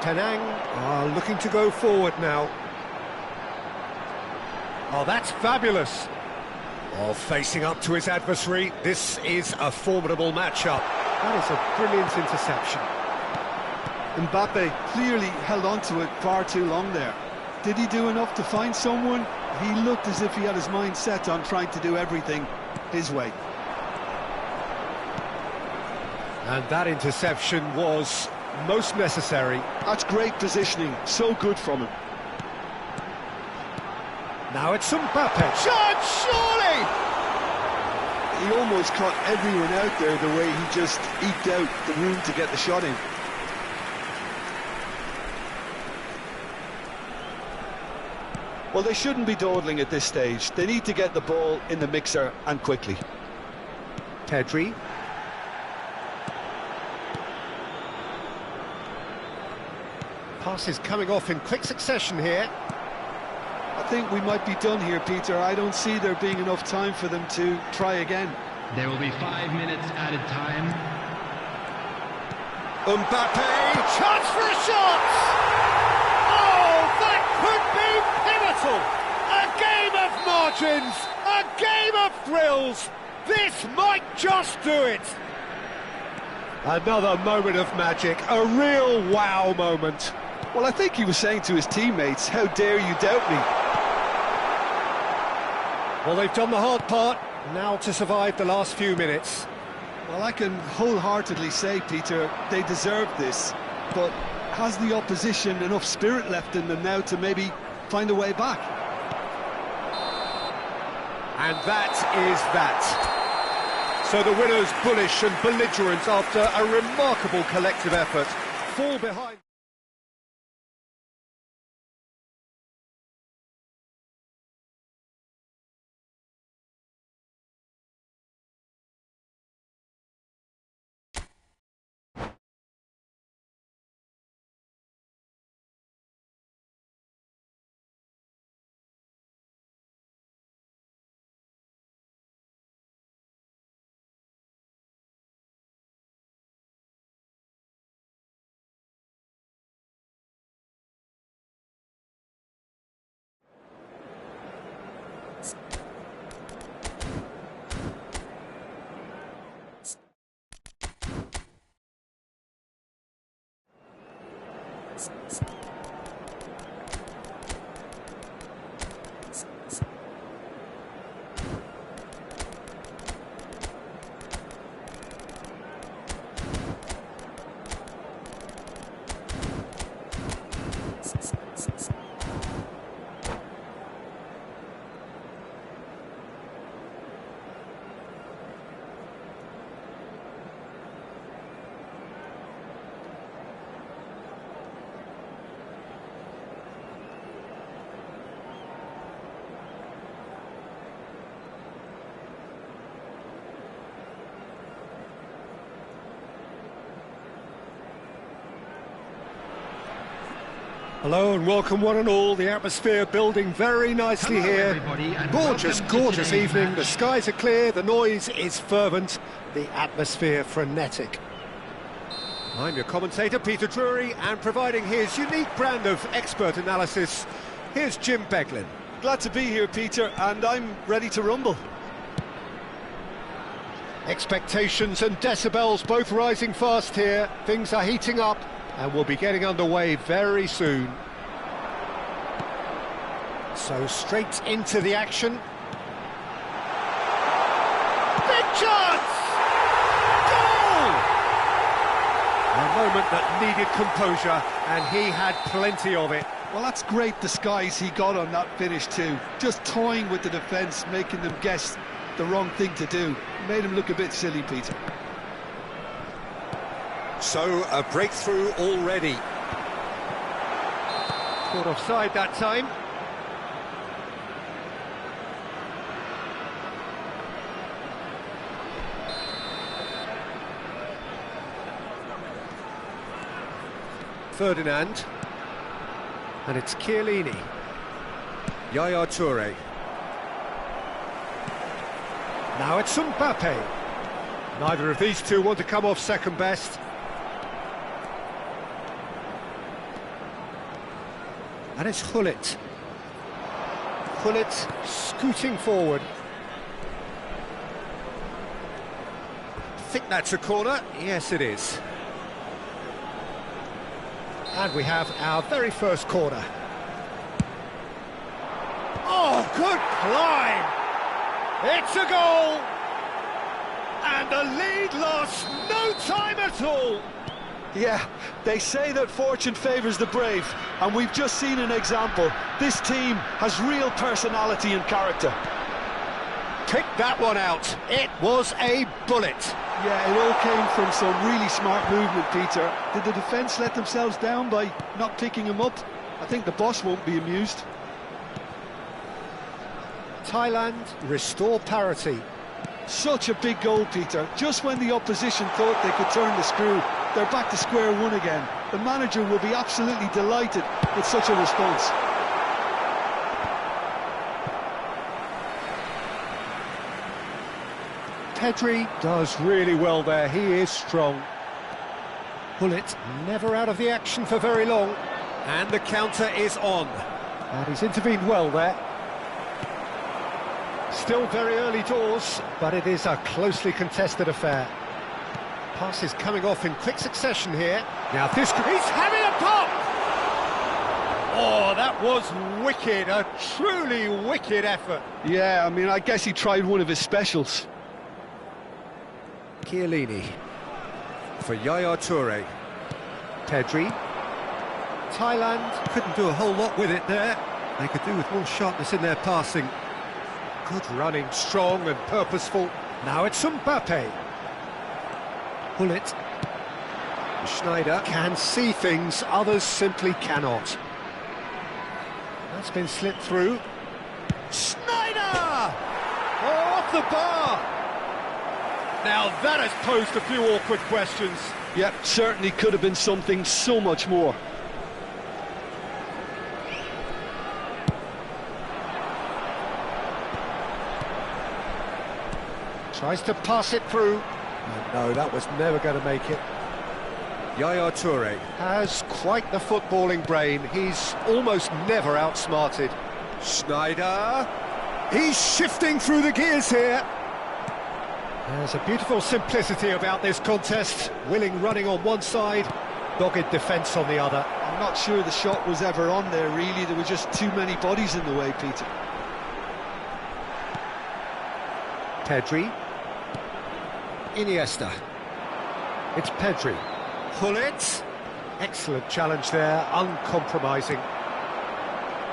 S1: Tenang are looking to go forward now. Oh, that's fabulous. Oh, facing up to his adversary, this is a formidable matchup. That is a brilliant interception.
S3: Mbappe clearly held on to it far too long there. Did he do enough to find someone? He looked as if he had his mind set on trying to do everything his way.
S1: And that interception was most necessary.
S3: That's great positioning, so good from him.
S1: Now it's Mbappe. Shot, surely!
S3: He almost caught everyone out there the way he just eked out the room to get the shot in. Well, they shouldn't be dawdling at this stage. They need to get the ball in the mixer, and quickly.
S1: Pedri. Passes coming off in quick succession here.
S3: I think we might be done here, Peter. I don't see there being enough time for them to try again.
S4: There will be 5 minutes added time.
S1: Mbappe, chance for a shot! Oh, that could be pivotal! A game of margins, a game of thrills! This might just do it! Another moment of magic, a real wow moment.
S3: Well, I think he was saying to his teammates, how dare you doubt me?
S1: Well, they've done the hard part, now to survive the last few minutes.
S3: Well, I can wholeheartedly say, Peter, they deserve this, but has the opposition enough spirit left in them now to maybe find a way back?
S1: And that is that. So the winners, bullish and belligerent after a remarkable collective effort, fall behind. Hello and welcome one and all, the atmosphere building very nicely
S4: Hello,
S1: here.
S4: everybody, and
S1: Gorgeous,
S4: welcome to
S1: gorgeous
S4: today's
S1: evening,
S4: match.
S1: the skies are clear, the noise is fervent, the atmosphere frenetic. I'm your commentator, Peter Drury, and providing his unique brand of expert analysis, here's Jim Beglin.
S3: Glad to be here, Peter, and I'm ready to rumble.
S1: Expectations and decibels both rising fast here. Things are heating up and we'll be getting underway very soon. So straight into the action. Big chance! Goal! A moment that needed composure, and he had plenty of it.
S3: Well, that's great disguise he got on that finish too. Just toying with the defence, making them guess the wrong thing to do. Made him look a bit silly, Peter.
S1: So, a breakthrough already. Caught offside that time. Ferdinand. And it's Chiellini. Yaya Toure. Now it's Mbappe. Neither of these two want to come off second best. And it's Gullit. Gullit scooting forward. I think that's a corner. Yes, it is. And we have our very first corner. Oh, good climb! It's a goal! And the lead lost no time at all!
S3: Yeah, they say that fortune favours the brave, and we've just seen an example. This team has real personality and character.
S1: Pick that one out. It was a bullet.
S3: Yeah, it all came from some really smart movement, Peter. Did the defence let themselves down by not picking him up? I think the boss won't be amused.
S1: Thailand restore parity.
S3: Such a big goal, Peter. Just when the opposition thought they could turn the screw, they're back to square one again. The manager will be absolutely delighted with such a response.
S1: Pedri does really well there, he is strong. Gullit never out of the action for very long. And the counter is on. And he's intervened well there. Still very early doors, but it is a closely contested affair. Pass is coming off in quick succession here. Now this... He's having a pop! Oh, that was wicked, a truly wicked effort.
S3: Yeah, I mean, I guess he tried one of his specials.
S1: Chiellini for Yaya Toure. Pedri. Thailand couldn't do a whole lot with it there. They could do with more sharpness in their passing. Good running, strong and purposeful. Now it's Mbappe. Gullit. Schneider can see things others simply cannot. That's been slipped through. Schneider! Oh, off the bar! Now that has posed a few awkward questions.
S3: Yep, certainly could have been something so much more.
S1: Tries to pass it through. Oh, no, that was never going to make it. Yaya Toure has quite the footballing brain. He's almost never outsmarted. Schneider. He's shifting through the gears here. There's a beautiful simplicity about this contest. Willing running on one side, dogged defence on the other.
S3: I'm not sure the shot was ever on there, really. There were just too many bodies in the way, Peter.
S1: Pedri. Iniesta. It's Pedri. Gullit. Excellent challenge there, uncompromising.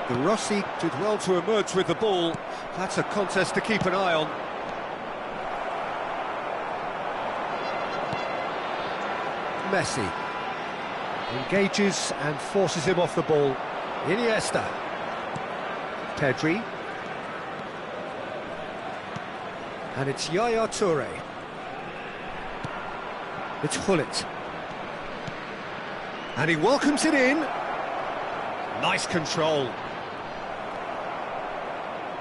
S1: De Rossi did well to emerge with the ball. That's a contest to keep an eye on. Messi engages and forces him off the ball. Iniesta. Pedri. And it's Yaya Toure. It's Gullit. And he welcomes it in. Nice control.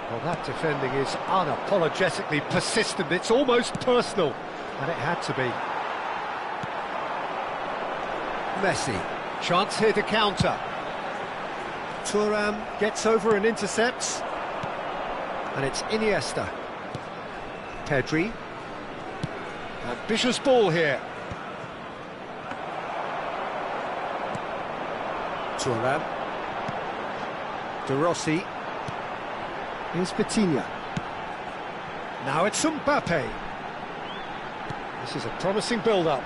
S1: Well, that defending is unapologetically persistent. It's almost personal. And it had to be. Messi, chance here to counter. Thuram gets over and intercepts. And it's Iniesta. Pedri. Ambitious ball here. Thuram. De Rossi. Here's Vitinha. Now it's Mbappe. This is a promising build-up.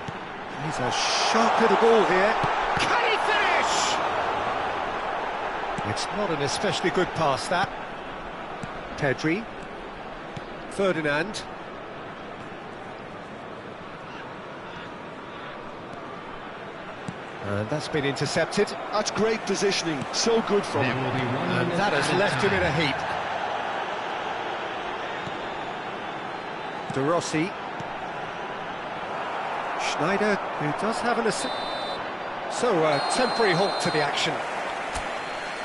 S1: He's a sharp little ball here. Can he finish? It's not an especially good pass, that. Pedri. Ferdinand. And that's been intercepted.
S3: That's great positioning, so good from him.
S1: And that has left him in a heap. De Rossi. Schneider, who does have an assist. So, a temporary halt to the action.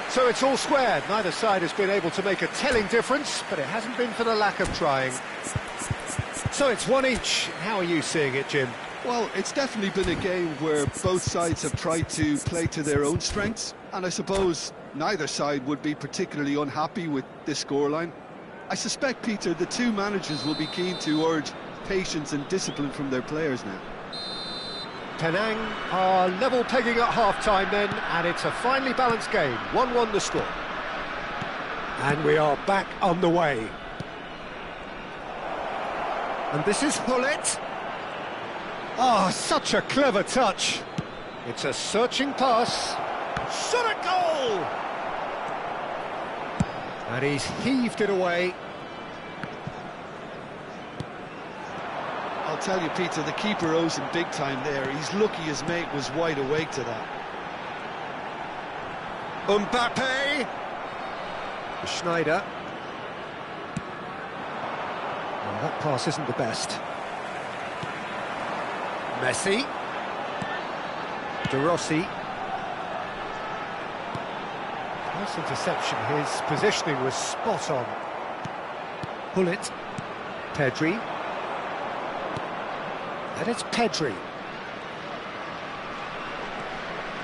S1: So it's all squared. Neither side has been able to make a telling difference, but it hasn't been for the lack of trying. So it's one each. How are you seeing it, Jim?
S3: Well, it's definitely been a game where both sides have tried to play to their own strengths, and I suppose neither side would be particularly unhappy with this scoreline. I suspect, Peter, the two managers will be keen to urge patience and discipline from their players now.
S1: Penang are level pegging at half-time then, and it's a finely balanced game. 1-1 the score. And we are back on the way. And this is Hullet. Oh, such a clever touch. It's a searching pass. Shot at goal! And he's heaved it away.
S3: I'll tell you, Peter, the keeper owes him big time there. He's lucky his mate was wide awake to that.
S1: Mbappe! Schneider. Well, that pass isn't the best. Messi. De Rossi. Nice interception. His positioning was spot on. Hullet. Pedri. And it's Pedri.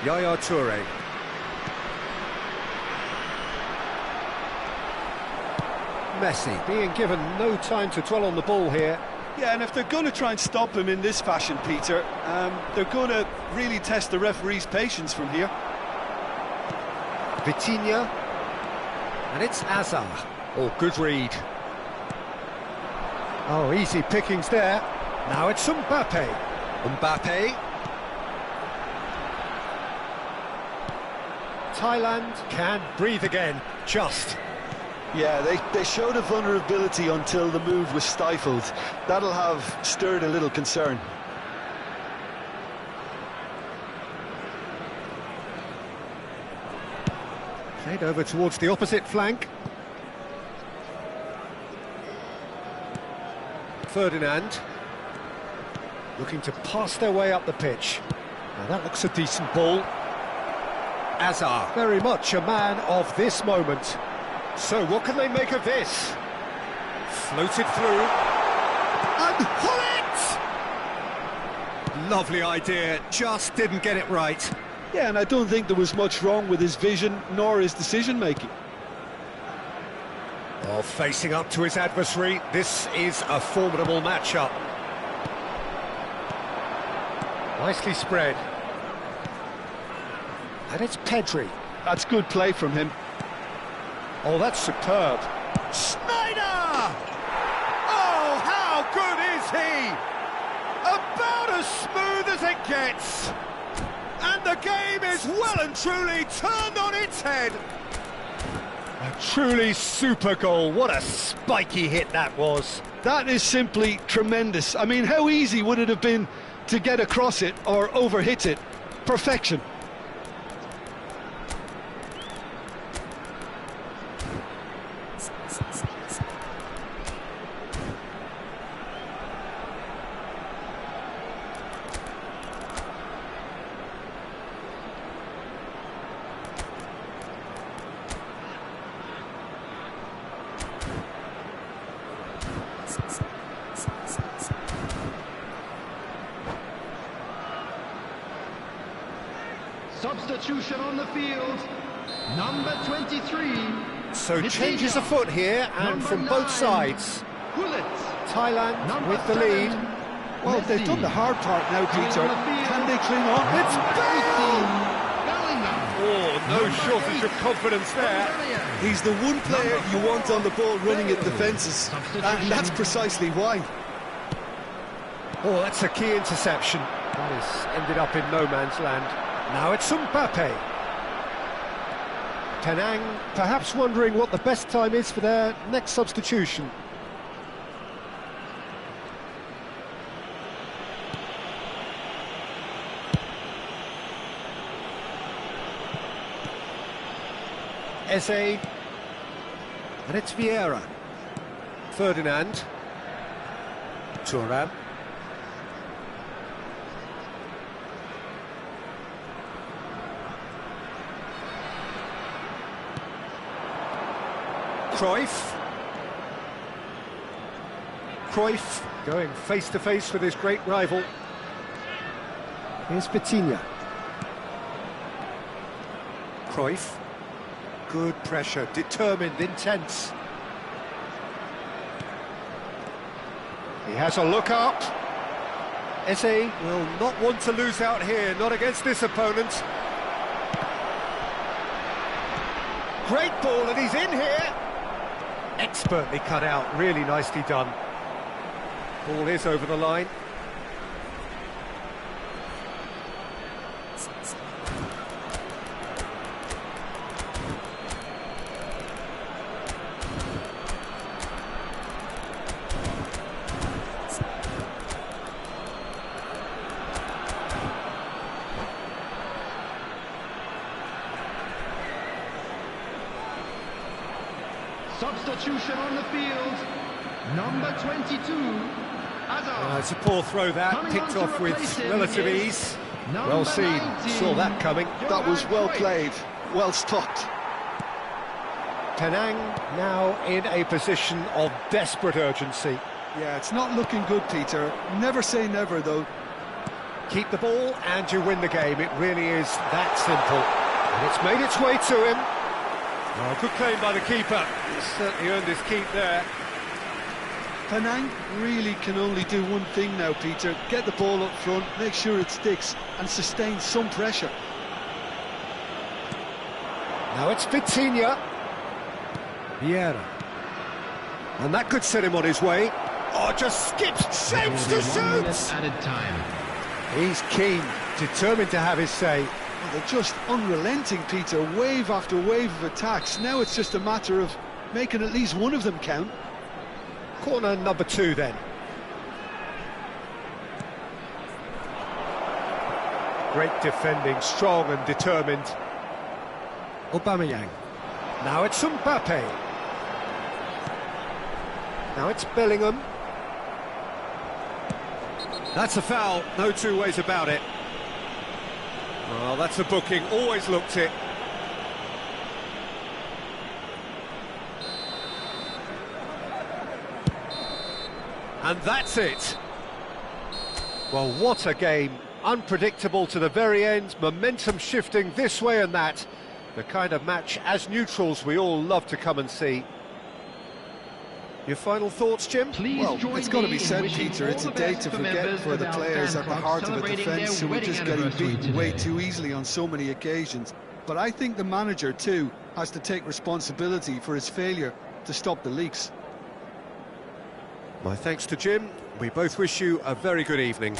S1: Yaya Toure. Messi being given no time to dwell on the ball here.
S3: Yeah, and if they're going to try and stop him in this fashion, Peter, they're going to really test the referee's patience from here.
S1: Vitinha. And it's Azar. Oh, good read. Oh, easy pickings there. Now it's Mbappe. Mbappe. Thailand can breathe again, just.
S3: Yeah, they showed a vulnerability until the move was stifled. That'll have stirred a little concern.
S1: Played over towards the opposite flank. Ferdinand. Looking to pass their way up the pitch. Now that looks a decent ball. Azar, very much a man of this moment. So what can they make of this? Floated through. And Hullet! Lovely idea, just didn't get it right.
S3: Yeah, and I don't think there was much wrong with his vision nor his decision-making.
S1: Oh, facing up to his adversary, this is a formidable matchup. Nicely spread. And it's Pedri.
S3: That's good play from him.
S1: Oh, that's superb. Schneider! Oh, how good is he? About as smooth as it gets. And the game is well and truly turned on its head. A truly super goal. What a spiky hit that was.
S3: That is simply tremendous. I mean, how easy would it have been to get across it or overhit it? Perfection.
S4: Substitution on the field, number 23.
S1: So changes afoot here, and from both sides.
S4: Hullet.
S1: Thailand
S4: Number
S1: with the
S4: 7,
S1: lead.
S3: Well, they've done the hard part now, Peter. Can they cling on?
S1: It's Bale! Oh, no shortage of confidence there.
S3: He's the one player you want on the ball running at defences, and that's precisely why.
S1: Oh, that's a key interception. That has ended up in no man's land. Now it's Mbappe. Penang perhaps wondering what the best time is for their next substitution. Eze, and it's Vieira. Ferdinand. Thuram. Cruyff. Cruyff going face-to-face with his great rival. Here's Vitinha. Cruyff. Good pressure, determined, intense. He has a look up. Eze will not want to lose out here, not against this opponent. Great ball, and he's in here. Expertly cut out, really nicely done. Ball is over the line.
S4: Substitution on the field, number 22, Hazard.
S1: It's a poor throw that, picked off with relative ease. Well seen,
S4: 19.
S1: saw that coming.
S3: That was well played, well stopped.
S1: Penang now in a position of desperate urgency.
S3: Yeah, it's not looking good, Peter. Never say never, though.
S1: Keep the ball and you win the game, it really is that simple. And it's made its way to him. Oh, good claim by the keeper. He's certainly earned his keep there.
S3: Penang really can only do one thing now, Peter. Get the ball up front, make sure it sticks, and sustain some pressure.
S1: Now it's Vitinha. Vieira. And that could set him on his way. Oh, just skips, shapes to
S4: 1 minute
S1: shoot!
S4: added time.
S1: He's keen, determined to have his say.
S3: Well, they're just unrelenting, Peter. Wave after wave of attacks. Now it's just a matter of making at least one of them count.
S1: Corner number 2 then. Great defending, strong and determined. Aubameyang. Now it's Mbappe. Now it's Bellingham. That's a foul, no two ways about it. Well, that's a booking, always looked it. And that's it. Well, what a game. Unpredictable to the very end, momentum shifting this way and that. The kind of match, as neutrals, we all love to come and see. Your final thoughts, Jim?
S4: Please
S3: Well,
S4: join
S3: it's got to
S4: me
S3: be
S4: in
S3: said,
S4: wishing
S3: Peter,
S4: all
S3: it's a
S4: the
S3: day
S4: best
S3: to
S4: for
S3: forget
S4: members
S3: for
S4: of
S3: the
S4: the
S3: players
S4: Al
S3: at the
S4: Club
S3: heart of a
S4: celebrating
S3: defence
S4: their
S3: who are
S4: wedding
S3: just getting
S4: anniversary
S3: beaten way
S4: today.
S3: too easily on so many occasions. But I think the manager, too, has to take responsibility for his failure to stop the leaks.
S1: My thanks to Jim. We both wish you a very good evening.